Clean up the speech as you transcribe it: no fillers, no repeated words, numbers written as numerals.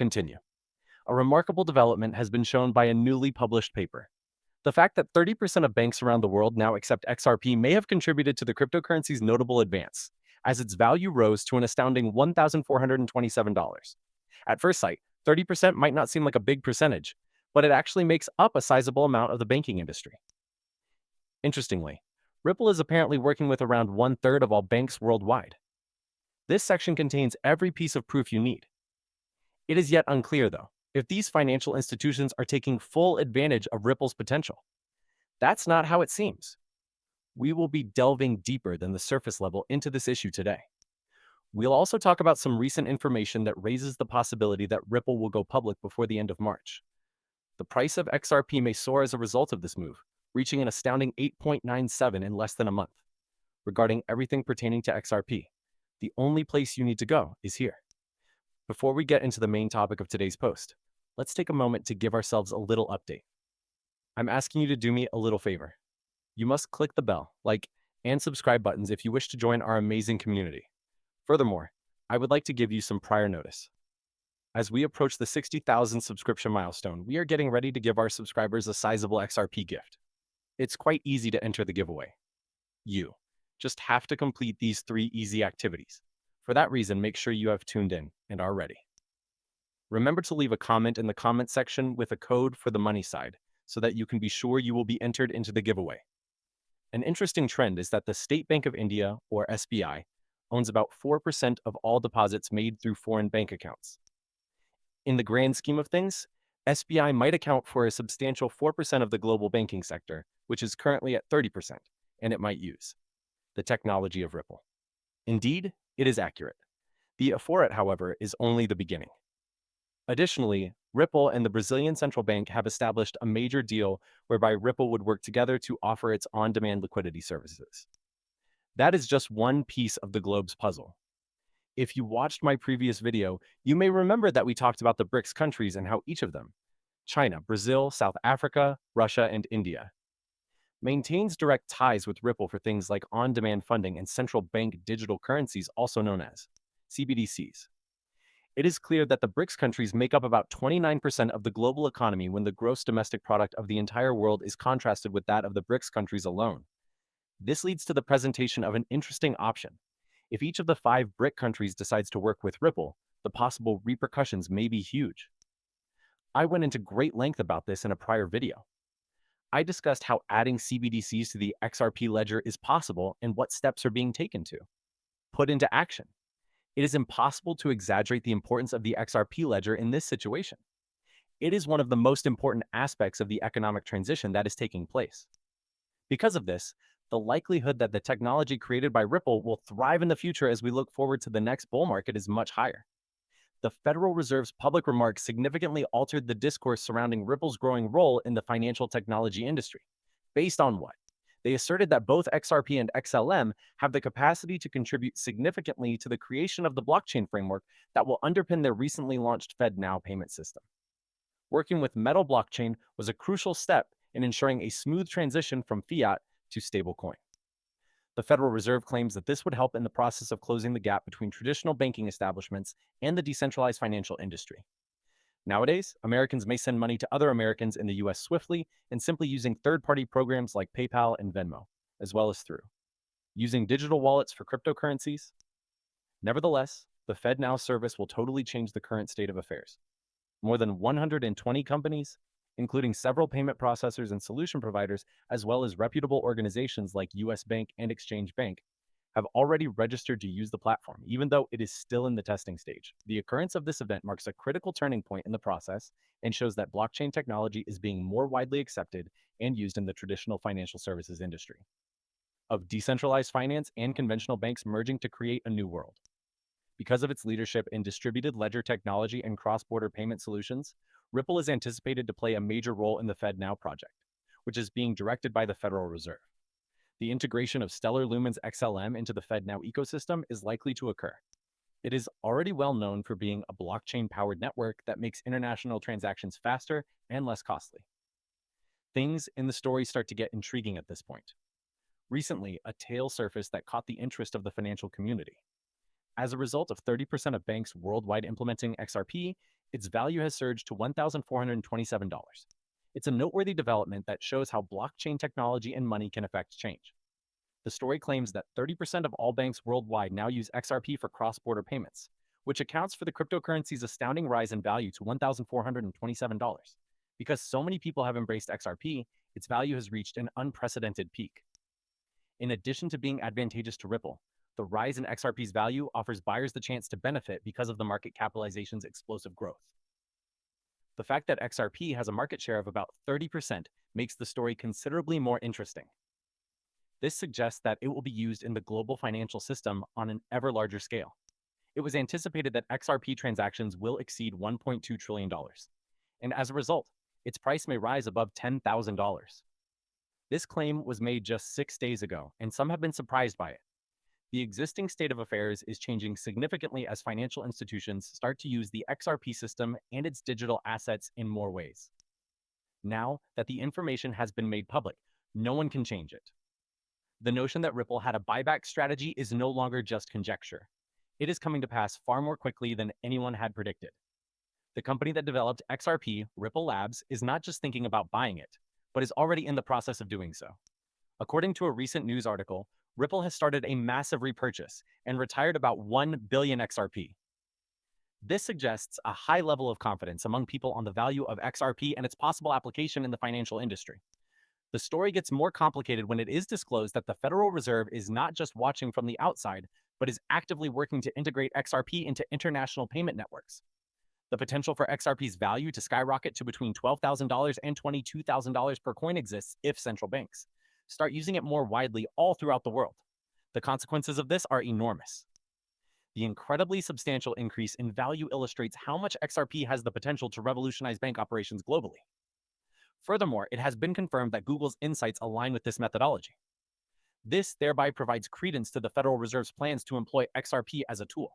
continue. A remarkable development has been shown by a newly published paper. The fact that 30% of banks around the world now accept XRP may have contributed to the cryptocurrency's notable advance, as its value rose to an astounding $1,427. At first sight, 30% might not seem like a big percentage, but it actually makes up a sizable amount of the banking industry. Interestingly, Ripple is apparently working with around one-third of all banks worldwide. This section contains every piece of proof you need. It is yet unclear, though, if these financial institutions are taking full advantage of Ripple's potential. That's not how it seems. We will be delving deeper than the surface level into this issue today. We'll also talk about some recent information that raises the possibility that Ripple will go public before the end of March. The price of XRP may soar as a result of this move, reaching an astounding 8.97 in less than a month. Regarding everything pertaining to XRP, the only place you need to go is here. Before we get into the main topic of today's post, let's take a moment to give ourselves a little update. I'm asking you to do me a little favor. You must click the bell, like, and subscribe buttons if you wish to join our amazing community. Furthermore, I would like to give you some prior notice. As we approach the 60,000 subscription milestone, we are getting ready to give our subscribers a sizable XRP gift. It's quite easy to enter the giveaway. You just have to complete these 3 easy activities. For that reason, make sure you have tuned in and are ready. Remember to leave a comment in the comment section with a code for the money side so that you can be sure you will be entered into the giveaway. An interesting trend is that the State Bank of India, or SBI, owns about 4% of all deposits made through foreign bank accounts. In the grand scheme of things, SBI might account for a substantial 4% of the global banking sector, which is currently at 30%, and it might use the technology of Ripple. Indeed, it is accurate. The for it, however, is only the beginning. Additionally, Ripple and the Brazilian Central Bank have established a major deal whereby Ripple would work together to offer its on-demand liquidity services. That is just one piece of the globe's puzzle. If you watched my previous video, you may remember that we talked about the BRICS countries and how each of them, China, Brazil, South Africa, Russia, and India, maintains direct ties with Ripple for things like on-demand funding and central bank digital currencies, also known as CBDCs. It is clear that the BRICS countries make up about 29% of the global economy when the gross domestic product of the entire world is contrasted with that of the BRICS countries alone. This leads to the presentation of an interesting option. If each of the 5 BRIC countries decides to work with Ripple, the possible repercussions may be huge. I went into great length about this in a prior video. I discussed how adding CBDCs to the XRP ledger is possible and what steps are being taken to put into action. It is impossible to exaggerate the importance of the XRP ledger in this situation. It is one of the most important aspects of the economic transition that is taking place. Because of this, the likelihood that the technology created by Ripple will thrive in the future as we look forward to the next bull market is much higher. The Federal Reserve's public remarks significantly altered the discourse surrounding Ripple's growing role in the financial technology industry. Based on what? They asserted that both XRP and XLM have the capacity to contribute significantly to the creation of the blockchain framework that will underpin their recently launched FedNow payment system. Working with Metal blockchain was a crucial step in ensuring a smooth transition from fiat to stablecoin. The Federal Reserve claims that this would help in the process of closing the gap between traditional banking establishments and the decentralized financial industry. Nowadays, Americans may send money to other Americans in the US swiftly and simply using third-party programs like PayPal and Venmo, as well as through using digital wallets for cryptocurrencies. Nevertheless, the FedNow service will totally change the current state of affairs. More than 120 companies, including several payment processors and solution providers, as well as reputable organizations like US Bank and Exchange Bank, have already registered to use the platform, even though it is still in the testing stage. The occurrence of this event marks a critical turning point in the process and shows that blockchain technology is being more widely accepted and used in the traditional financial services industry. Of decentralized finance and conventional banks merging to create a new world. Because of its leadership in distributed ledger technology and cross-border payment solutions, Ripple is anticipated to play a major role in the FedNow project, which is being directed by the Federal Reserve. The integration of Stellar Lumen's XLM into the FedNow ecosystem is likely to occur. It is already well known for being a blockchain-powered network that makes international transactions faster and less costly. Things in the story start to get intriguing at this point. Recently, a tale surfaced that caught the interest of the financial community. As a result of 30% of banks worldwide implementing XRP, its value has surged to $1,427. It's a noteworthy development that shows how blockchain technology and money can affect change. The story claims that 30% of all banks worldwide now use XRP for cross-border payments, which accounts for the cryptocurrency's astounding rise in value to $1,427. Because so many people have embraced XRP, its value has reached an unprecedented peak. In addition to being advantageous to Ripple, the rise in XRP's value offers buyers the chance to benefit because of the market capitalization's explosive growth. The fact that XRP has a market share of about 30% makes the story considerably more interesting. This suggests that it will be used in the global financial system on an ever larger scale. It was anticipated that XRP transactions will exceed $1.2 trillion, and as a result, its price may rise above $10,000. This claim was made just 6 days ago, and some have been surprised by it. The existing state of affairs is changing significantly as financial institutions start to use the XRP system and its digital assets in more ways. Now that the information has been made public, no one can change it. The notion that Ripple had a buyback strategy is no longer just conjecture. It is coming to pass far more quickly than anyone had predicted. The company that developed XRP, Ripple Labs, is not just thinking about buying it, but is already in the process of doing so. According to a recent news article, Ripple has started a massive repurchase and retired about 1 billion XRP. This suggests a high level of confidence among people on the value of XRP and its possible application in the financial industry. The story gets more complicated when it is disclosed that the Federal Reserve is not just watching from the outside, but is actively working to integrate XRP into international payment networks. The potential for XRP's value to skyrocket to between $12,000 and $22,000 per coin exists if central banks start using it more widely all throughout the world. The consequences of this are enormous. The incredibly substantial increase in value illustrates how much XRP has the potential to revolutionize bank operations globally. Furthermore, it has been confirmed that Google's insights align with this methodology. This thereby provides credence to the Federal Reserve's plans to employ XRP as a tool.